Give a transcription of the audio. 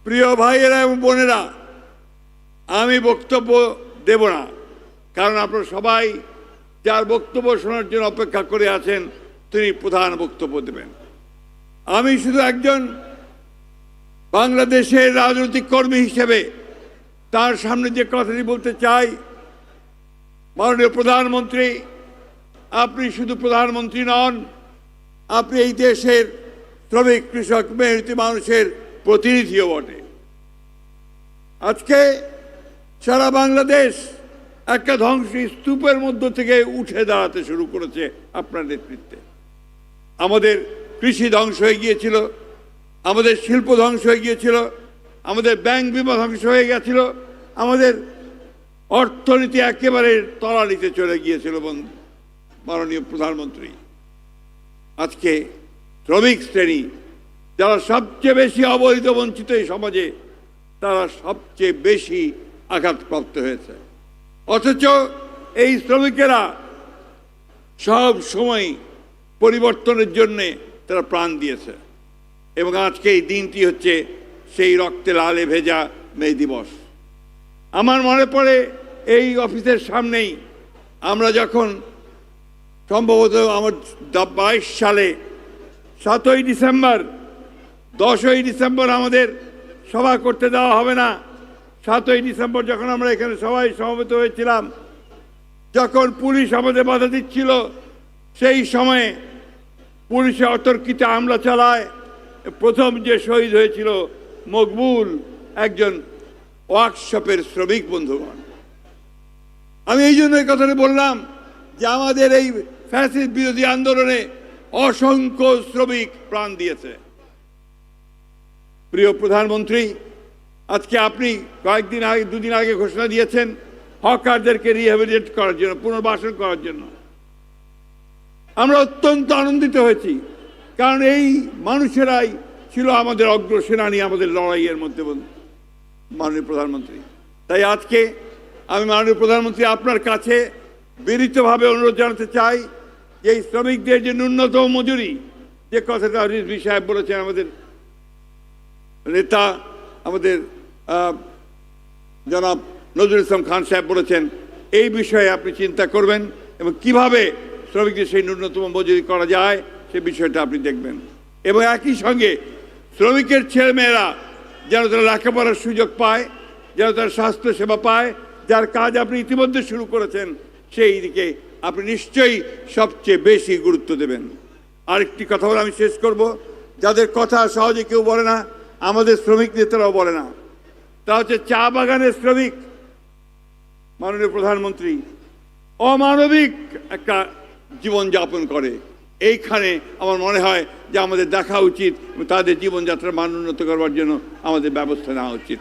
প্রিয় ভাইয়েরা এবং বোনেরা, আমি বক্তব্য দেব না, কারণ আপনারা সবাই যার বক্তব্য শোনার জন্য অপেক্ষা করে আছেন তিনি প্রধান বক্তব্য দেবেন। আমি শুধু একজন বাংলাদেশের রাজনৈতিক কর্মী হিসেবে তার সামনে যে কথাটি বলতে চাই, মাননীয় প্রধানমন্ত্রী, আপনি শুধু প্রধানমন্ত্রী নন, আপনি এই দেশের শ্রমিক, কৃষক, মেহনতি মানুষের প্রতিনিধিও বটে। আজকে সারা বাংলাদেশ একটা ধ্বংসী স্তূপের মধ্য থেকে উঠে দাঁড়াতে শুরু করেছে আপনার নেতৃত্বে। আমাদের কৃষি ধ্বংস হয়ে গিয়েছিল, আমাদের শিল্প ধ্বংস হয়ে গিয়েছিল, আমাদের ব্যাংক বিমা ধ্বংস হয়ে গিয়েছিল, আমাদের অর্থনীতি একেবারে তলানিতে চলে গিয়েছিল মাননীয় প্রধানমন্ত্রী। আজকে শ্রমিক শ্রেণী যারা সবচেয়ে বেশি অবহেলিত বঞ্চিত এই সমাজে, তারা সবচেয়ে বেশি আঘাতপ্রাপ্ত হয়েছে। অথচ এই শ্রমিকেরা সব সময় পরিবর্তনের জন্যে তারা প্রাণ দিয়েছে, এবং আজকে এই দিনটি হচ্ছে সেই রক্তে লালে ভেজা মে দিবস। আমার মনে পড়ে এই অফিসের সামনেই আমরা যখন সম্ভবত আমার 22 সালে 7ই ডিসেম্বর, 10ই ডিসেম্বর আমাদের সভা করতে দেওয়া হবে না, 7ই ডিসেম্বর যখন আমরা এখানে সবাই সমবেত হয়েছিলাম, যখন পুলিশ আমাদের বাধা দিচ্ছিল, সেই সময়ে পুলিশে অতর্কিত হামলা চালায়। প্রথম যে শহীদ হয়েছিল মকবুল, একজন ওয়ার্কশপের শ্রমিক বন্ধুগণ। আমি এই জন্য এই কথাটা বললাম যে আমাদের এই ফ্যাসিস্ট বিরোধী আন্দোলনে অসংখ্য শ্রমিক প্রাণ দিয়েছে। প্রিয় প্রধানমন্ত্রী, আজকে আপনি কয়েকদিন আগে, 2 দিন আগে ঘোষণা দিয়েছেন হকারদেরকে রিহ্যাবিলিটেট করার জন্য, পুনর্বাসন করার জন্য। আমরা অত্যন্ত আনন্দিত হয়েছি, কারণ এই মানুষেরাই ছিল আমাদের অগ্রসেনানী আমাদের লড়াইয়ের মধ্যে, মাননীয় প্রধানমন্ত্রী। তাই আজকে আমি মাননীয় প্রধানমন্ত্রী আপনার কাছে বিনীতভাবে অনুরোধ জানাতে চাই যে এই শ্রমিকদের যে ন্যূনতম মজুরি, যে কথাটা রিজভী সাহেব বলেছেন, আমাদের নেতা, আমাদের জনাব নজরুল ইসলাম খান সাহেব বলেছেন, এই বিষয়ে আপনি চিন্তা করবেন এবং কিভাবে শ্রমিকদের সেই ন্যূনতম মজুরি করা যায় সে বিষয়টা আপনি দেখবেন। এবং একই সঙ্গে শ্রমিকের ছেলেমেয়েরা যেন তারা লেখাপড়ার সুযোগ পায়, যেন তারা স্বাস্থ্য সেবা পায়, যার কাজ আপনি ইতিমধ্যে শুরু করেছেন, সেই দিকে আপনি নিশ্চয়ই সবচেয়ে বেশি গুরুত্ব দেবেন। আরেকটি কথা বলে আমি শেষ করব, যাদের কথা সহজে কেউ বলে না, আমাদের শ্রমিক নেতারাও বলে না, তা হচ্ছে চা বাগানের শ্রমিক। মাননীয় প্রধানমন্ত্রী অমানবিক একটা জীবনযাপন করে। এইখানে আমার মনে হয় যে আমাদের দেখা উচিত, তাদের জীবনযাত্রার মান উন্নত করবার জন্য আমাদের ব্যবস্থা নেওয়া উচিত।